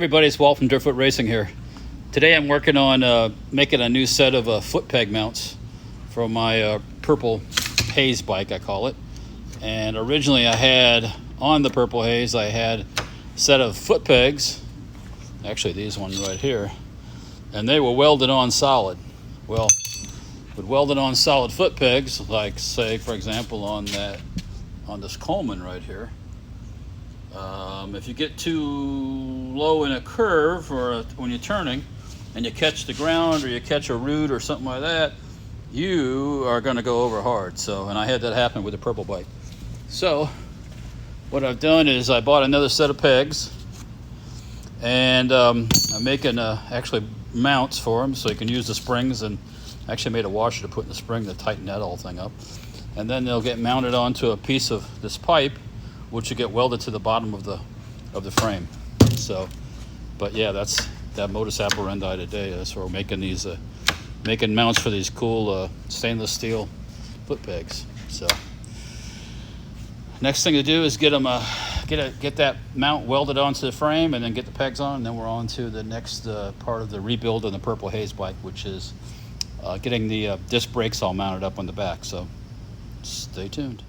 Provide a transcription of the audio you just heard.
Everybody, it's Walt from Dirtfoot Racing here. Today I'm working on making a new set of foot peg mounts for my purple Haze bike, I call it. And originally I had, on the purple Haze, I had a set of foot pegs, actually these ones right here, and they were welded on solid. Well, with welded on solid foot pegs, like say for example on this Coleman right here, if you get too low in a curve or when you're turning and you catch the ground or you catch a root or something like that, you are going to go over hard. And I had that happen with the purple bike. So what I've done is I bought another set of pegs, and I'm making actually mounts for them so you can use the springs, and actually made a washer to put in the spring to tighten that whole thing up. And then they'll get mounted onto a piece of this pipe, which will get welded to the bottom of the frame. But yeah, that's that modus operandi today. That's where we're making these making mounts for these cool stainless steel foot pegs. So next thing to do is get them get that mount welded onto the frame, and then get the pegs on, and then we're on to the next part of the rebuild on the purple Haze bike, which is getting the disc brakes all mounted up on the back. So stay tuned.